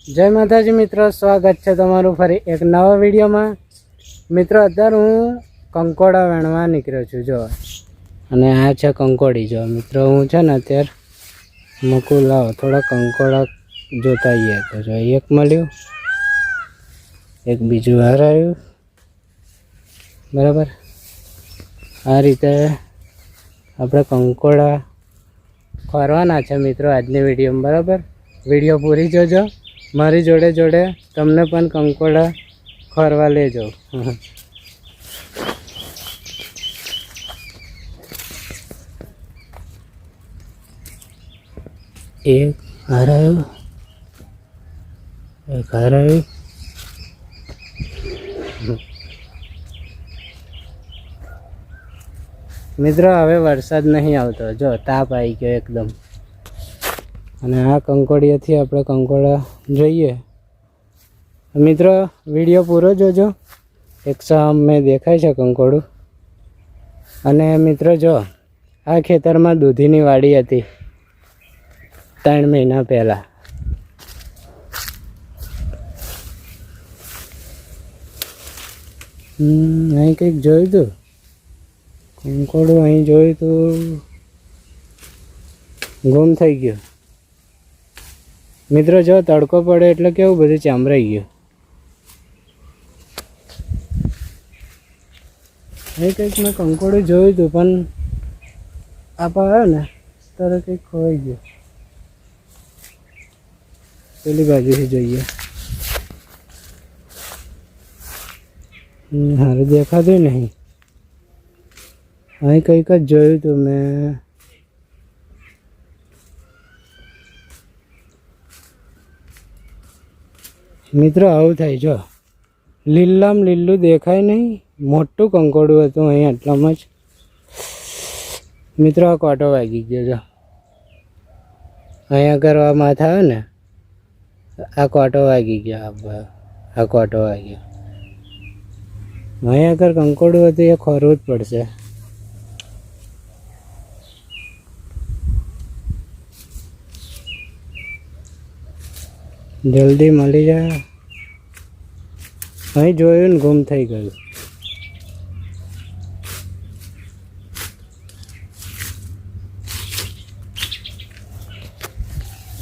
જય માતાજી મિત્રો, સ્વાગત છે તમારું ફરી એક નવા વિડીયોમાં। મિત્રો અત્યારે હું કંકોડા વેણવા નીકળ્યો છું જો, અને આ છે કંકોડી જો મિત્રો। હું છે ને અત્યારે મૂકું, લાવો થોડા કંકોડા જોતા આવીએ। તો જો એક મળ્યું, એક બીજું હાર આવ્યું, બરાબર। આ રીતે આપણે કંકોડા ખોરવાના છે મિત્રો આજની વિડીયોમાં, બરાબર। વિડીયો પૂરી જોજો, મારી જોડે જોડે તમને પણ કંકોડા ખોરવા લેજો। એક હાર આવ્યું, એક હાર આવ્યું, મિત્રો હવે વરસાદ નહીં આવતો, જો તાપ આવી ગયો એકદમ। અને આ કંકોડીયાથી આપણે કંકોડા જોઈએ। મિત્રો વિડીયો પૂરો જોજો, એક સામે દેખાય છે કંકોડું। અને મિત્રો જો આ ખેતરમાં દૂધીની વાડી હતી 3 મહિના પહેલાં। અહીં કંઈક જોયું હતું કંકોડું, અહીં જોયું હતું, ગુમ થઈ ગયું। મિત્રો જો તડકો પડે એટલે કેવું બધું ચામરાઈ ગયું। એ કંઈક મેં કંકોડું જોયું હતું, પણ આપ આવ્યો ને ત્યારે કંઈક ખોવાઈ ગયું। પેલી બાજુથી જોઈએ, હારું દેખાતું નહીં। અહીં કંઈક જ જોયું હતું મેં, મિત્રો આવું થાય જો, લીલામ લીલું દેખાય નહીં, મોટું કંકોડું હતું અહીં આટલામાં જ। મિત્રો આ કોટો વાગી ગયો જો, અહીંયા કરવા માથા આવે ને આ કોટો વાગી ગયો, આ કોટો વાગ્યો। અહીંયા આગળ કંકોડું હતું એ ખોરવું જ પડશે। જલ્દી મળી જાય, અહીં જોયું ને ગુમ થઈ ગયું।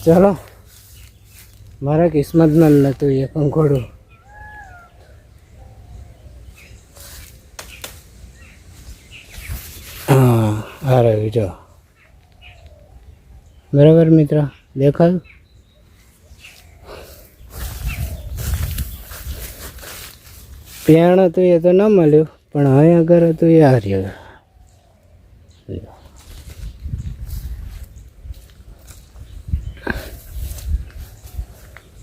ચલો, મારા કિસ્મતમાં નહોતું એ કંકોડું। હા આ રહ્યું જો, બરાબર મિત્રો દેખાયું। પેણ હતું એ તો ન મળ્યું, પણ અહીં આગળ હતું એ હાર્યું।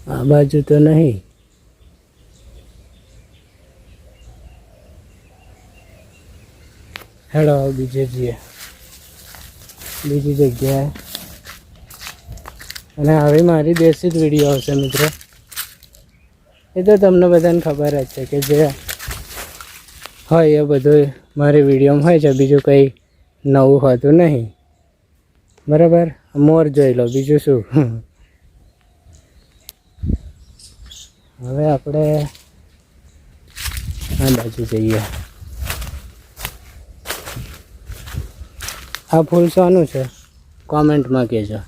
આ બાજુ તો નહીં, હેડો બીજે જઈએ, બીજી જગ્યાએ। અને આવી મારી દેશી જ વિડીયો આવશે મિત્રો, એ તો તમને બધાને ખબર જ છે કે જે હોય એ બધું મારી વિડીયોમાં હોય છે, બીજું કંઈ નવું હોતું નહીં, બરાબર। મોર જોઈ લો, બીજું શું। હવે આપણે આ બાજુ જઈએ। આ ફૂલ શાનું છે કોમેન્ટમાં કહેજો,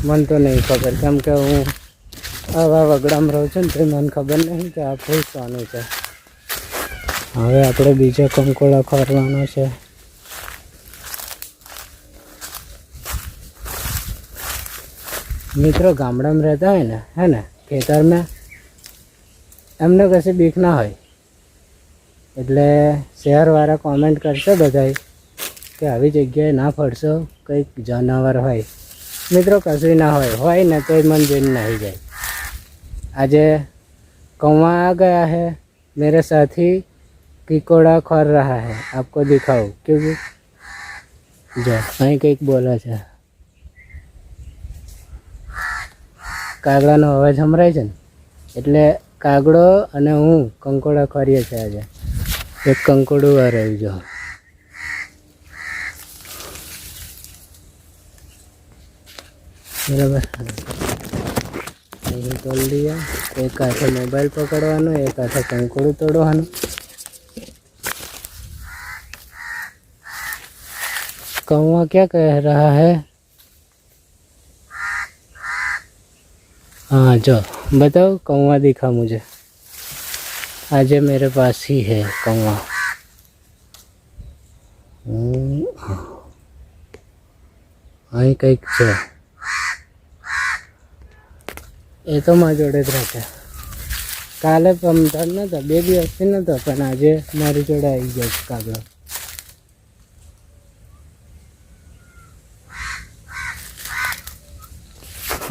મને તો નહીં ખબર, કેમ કે હું આવા વગડામાં રહું છું ને તો મને ખબર નહીં કે આ ફૂલ શાનું છે। હવે આપણે બીજા કંકોડા ખોરવાનો છે। મિત્રો ગામડામાં રહેતા હોય ને, હે ને, ખેતરમાં એમને કશી બીક ના હોય, એટલે શહેરવાળા કોમેન્ટ કરશે બધાય કે આવી જગ્યાએ ના ફરશો, કંઈક જાનવર હોય। મિત્રો કશું ના હોય ને તો મન જોઈને નાહી જાય। આજે कौवा आ गया है, मेरे साथी किकोड़ा खौर रहा है, आपको दिखाऊं क्योंकि जो અહીં કંઈક બોલે છે, કાગડાનો અવાજ સંભળાય છે ને, એટલે કાગડો અને હું કંકોડા ખોરીએ છીએ આજે। એક કંકોડું આ રહ્યું જો, બરાબર। અહીં તોડી दिया। एक हाथे मोबाइल पकड़वानो, एक हाथे कंकोड़ू तोड़वानो। कौवा क्या कह रहा है? हाँ जो बताओ, कौवा दिखा मुझे। आज मेरे पास ही है कौवा। અહીં કંઈક છે, એ તો મારી જોડે જ રહે છે। કાલે પમદાર નહોતો, 2 દિવસથી નહોતો, પણ આજે મારી જોડે આવી ગયો છે કાગડો।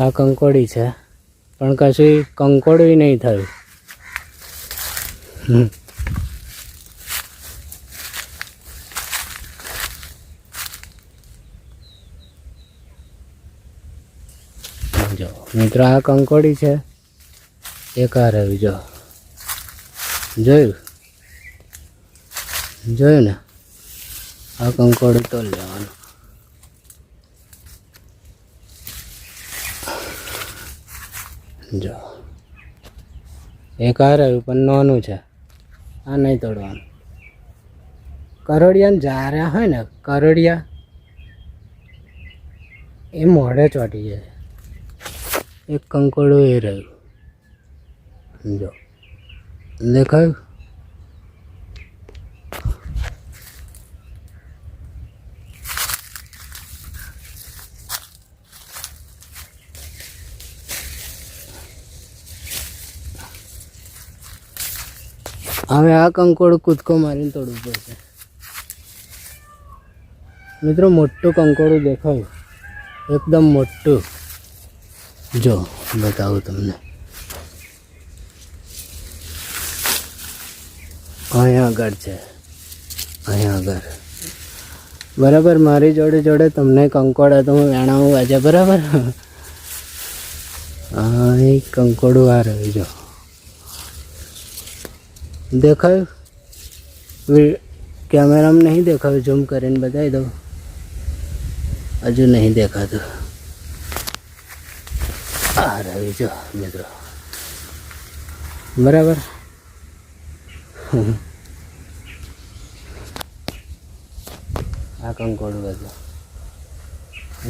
આ કંકોડી છે, પણ કશું કંકોડું નહીં થયું। જો મિત્રો, આ કંકોડી છે, એક આ રહ્યું। જો જોયું ને, આ કંકોડું તોડ લેવાનું। જો એક આ રહ્યું, પણ નાનું છે, આ નહીં તોડવાનું। કરોડિયાને જાર્યા હોય ને, કરોડિયા એ મોઢે ચોંટી જાય। એક કંકોડું એ રહ્યું, જો દેખાયું? હવે આ કંકોડું કૂદકો મારીને તોડવું પડશે। મિત્રો, મોટું કંકોડું દેખાયું, એકદમ મોટું। જો બતાવું તમને, અહીંયા આગળ છે, અહીંયા આગળ બરાબર। મારી જોડે જોડે તમને કંકોડા તો હું વેણાવું આજે, બરાબર। હા, એ કંકોડું આ રહ્યું, જો દેખાયું? કેમેરામાં નહીં દેખાયું, ઝૂમ કરીને બતાવી દઉં, હજુ નહીં દેખાતું। આ રહ્યું, જો મિત્રો, બરાબર। આ કંકોડું હતું,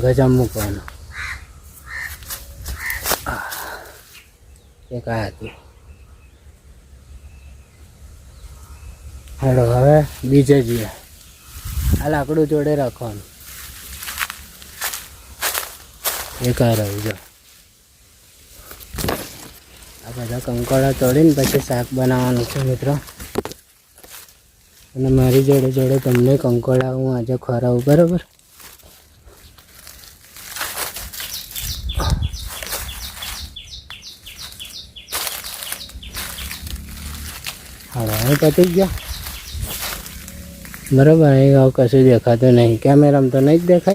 ગજામ મૂકવાનું। એક આ હતું। હેડો હવે બીજે જઈએ। આ લાકડું જોડે રાખવાનું। એક આ રહ્યું, જો આ બધા કંકોડા તોડીને પછી શાક બનાવવાનું છે મિત્રો। અને મારી જોડે જોડે તમને કંકોડા હું આજે ખવડાવું, બરાબર। હવે પતી ગયા, બરાબર। અહીં કશું દેખાતું નહીં, કેમેરામાં તો નહીં જ દેખાય।